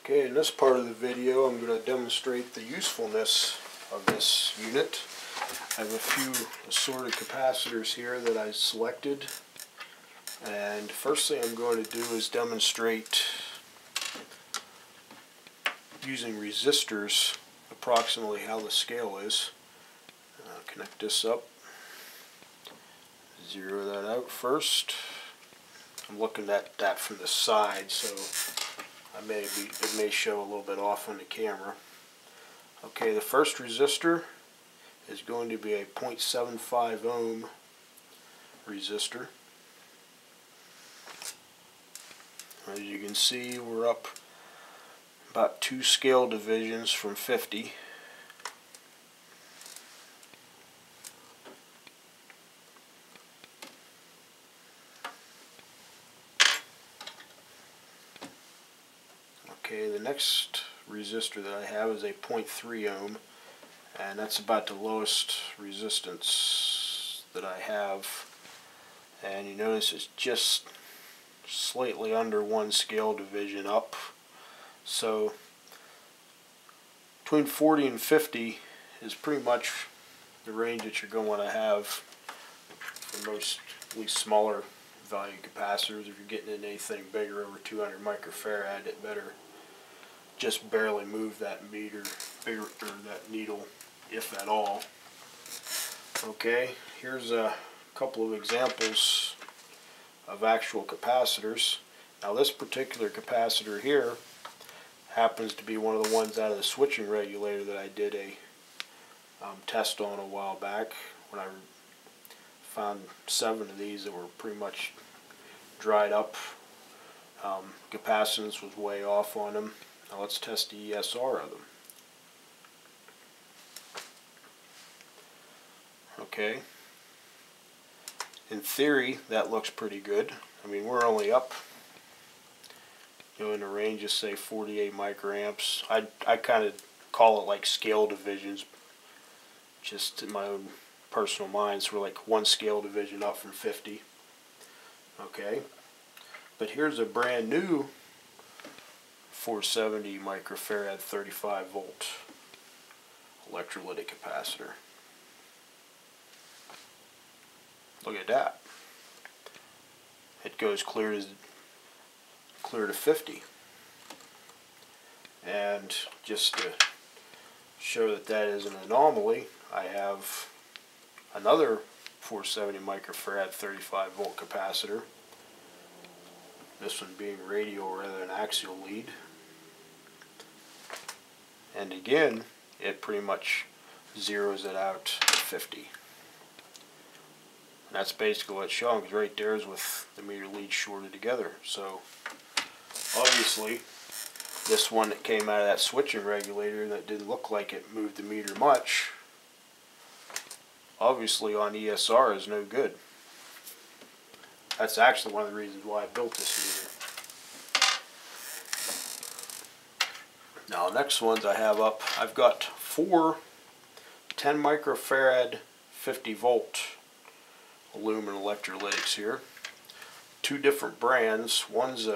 Okay, in this part of the video I'm going to demonstrate the usefulness of this unit. I have a few assorted capacitors here that I selected, and first thing I'm going to do is demonstrate using resistors approximately how the scale is. Connect this up, zero that out first. I'm looking at that from the side, so it may show a little bit off on the camera. Okay, the first resistor is going to be a 0.75 ohm resistor. As you can see, we're up about 2 scale divisions from 50. Okay, the next resistor that I have is a 0.3 ohm, and that's about the lowest resistance that I have. And you notice it's just slightly under 1 scale division up. So between 40 and 50 is pretty much the range that you're going to have for most, at least smaller value capacitors. If you're getting into anything bigger, over 200 microfarad, it better just barely move that meter, or that needle, if at all. Okay, here's a couple of examples of actual capacitors. Now this particular capacitor here happens to be one of the ones out of the switching regulator that I did a test on a while back, when I found 7 of these that were pretty much dried up. Capacitance was way off on them. Now let's test the ESR of them. Okay. In theory, that looks pretty good. I mean, we're only up, in the range of say 48 microamps. I kind of call it like scale divisions, just in my own personal mind. So we're like 1 scale division up from 50. Okay. But here's a brand new 470 microfarad 35 volt electrolytic capacitor. Look at that. It goes clear to 50. And just to show that that is an anomaly, I have another 470 microfarad 35 volt capacitor. This one being radial rather than axial lead. And again, it pretty much zeroes it out to 50. And that's basically what it's showing, because right there is with the meter lead shorted together. So obviously, this one that came out of that switching regulator that didn't look like it moved the meter much, obviously on ESR is no good. That's actually one of the reasons why I built this meter. Now, next ones I have up, I've got 4 10 microfarad 50 volt aluminum electrolytics here. 2 different brands. One's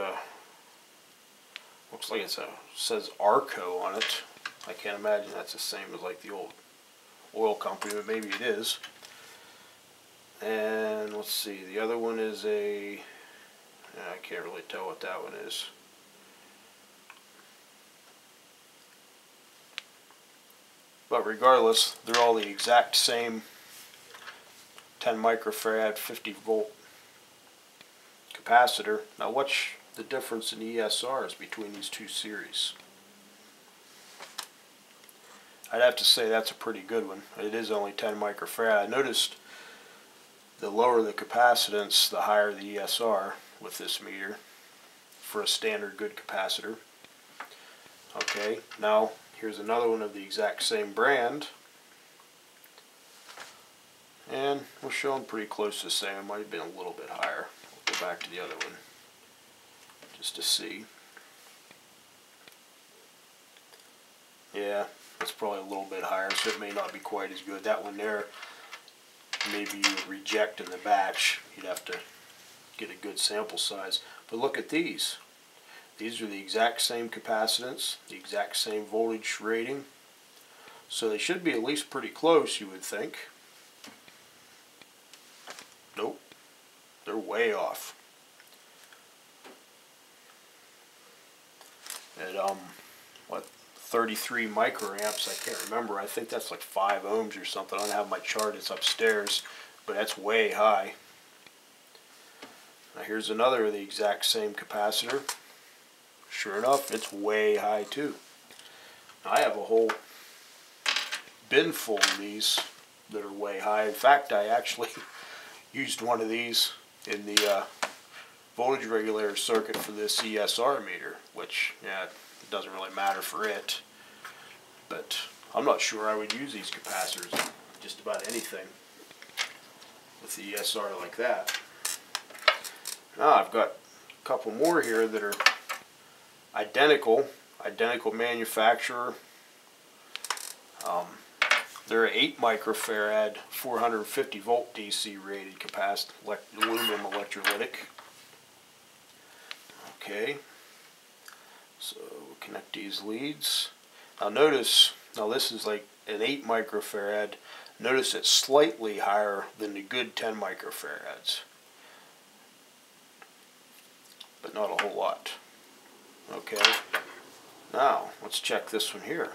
looks like says Arco on it. I can't imagine that's the same as like the old oil company, but maybe it is. And let's see, the other one is I can't really tell what that one is. But regardless, they're all the exact same 10 microfarad 50 volt capacitor. Now what's the difference in ESRs between these 2 series? I'd have to say that's a pretty good one. It is only 10 microfarad. I noticed the lower the capacitance, the higher the ESR with this meter for a standard good capacitor. Okay, now here's another one of the exact same brand, and we're showing pretty close to the same. It might have been a little bit higher. We'll go back to the other one just to see. Yeah, it's probably a little bit higher, so it may not be quite as good. That one there, maybe you would reject in the batch. You'd have to get a good sample size. But look at these. These are the exact same capacitance, the exact same voltage rating. So they should be at least pretty close, you would think. Nope, they're way off. At what, 33 microamps, I can't remember. I think that's like 5 ohms or something. I don't have my chart, it's upstairs, but that's way high. Now here's another of the exact same capacitor. Sure enough, it's way high too. Now I have a whole bin full of these that are way high. In fact, I actually used one of these in the voltage regulator circuit for this ESR meter, which, yeah, it doesn't really matter for it. But I'm not sure I would use these capacitors in just about anything with the ESR like that. Now I've got a couple more here that are identical manufacturer. They're an 8 microfarad, 450 volt DC rated aluminum electrolytic. Okay, so we'll connect these leads. Now notice, this is like an 8 microfarad. Notice it's slightly higher than the good 10 microfarads, but not a whole lot. Okay, now let's check this one here.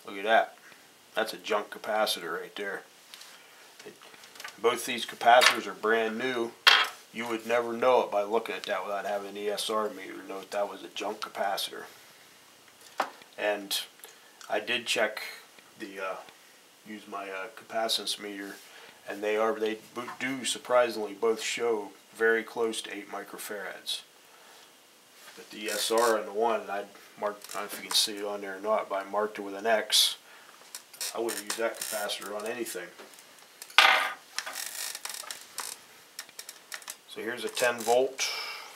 Look at that. That's a junk capacitor right there. Both these capacitors are brand new. You would never know it by looking at that without having an ESR meter to know that was a junk capacitor. And I did check use my capacitance meter, and they do surprisingly both show very close to 8 microfarads. But the ESR on the one, I marked, I don't know if you can see it on there or not, but I marked it with an X. I wouldn't use that capacitor on anything. So here's a 10 volt,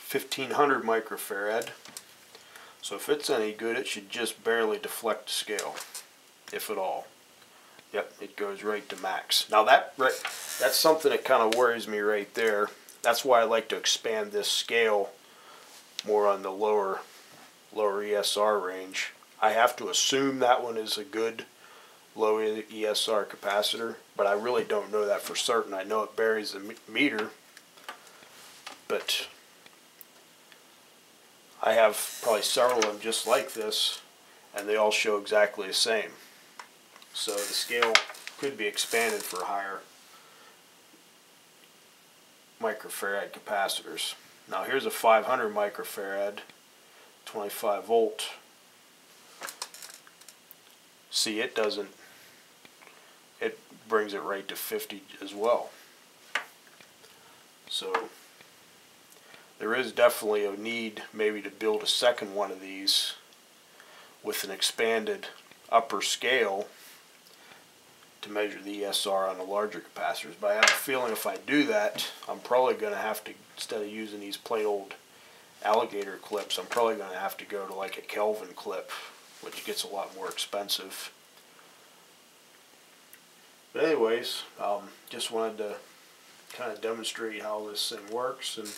1500 microfarad. So if it's any good, it should just barely deflect the scale, if at all. Yep, it goes right to max. Now that's something that kind of worries me right there. That's why I like to expand this scale more on the lower ESR range. I have to assume that one is a good low ESR capacitor, but I really don't know that for certain. I know it buries the meter, but I have probably several of them just like this, and they all show exactly the same. So the scale could be expanded for higher microfarad capacitors. Now here's a 500 microfarad, 25 volt. See, it brings it right to 50 as well. So there is definitely a need maybe to build a second one of these with an expanded upper scale to measure the ESR on the larger capacitors. But I have a feeling if I do that, I'm probably going to have to, instead of using these plain old alligator clips, I'm probably going to have to go to like a Kelvin clip, which gets a lot more expensive. But anyways, just wanted to kind of demonstrate how this thing works, and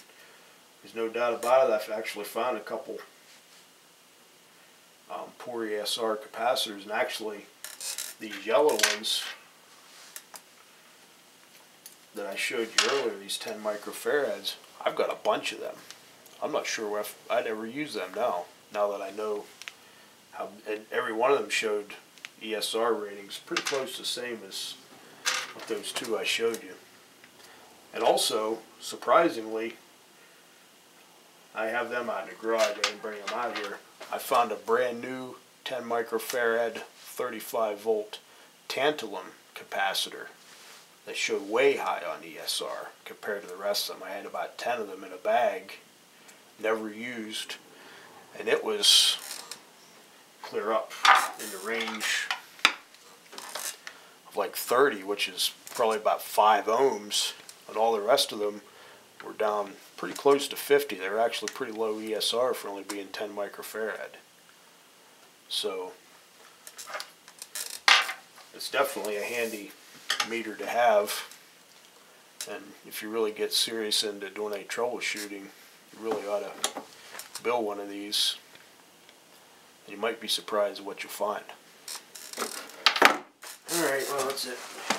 there's no doubt about it, I've actually found a couple poor ESR capacitors, and actually these yellow ones that I showed you earlier, these 10 microfarads, I've got a bunch of them. I'm not sure if I'd ever use them now that I know how, and every one of them showed ESR ratings pretty close to the same as with those two I showed you. And also, surprisingly, I have them out in the garage. I didn't bring them out here. I found a brand new 10 microfarad 35 volt tantalum capacitor that showed way high on ESR compared to the rest of them. I had about 10 of them in a bag, never used, and it was clear up in the range of like 30, which is probably about 5 ohms, and all the rest of them were down pretty close to 50. They're actually pretty low ESR for only being 10 microfarad. So it's definitely a handy meter to have. And if you really get serious into doing any troubleshooting, you really ought to build one of these. You might be surprised what you'll find. Alright, well that's it.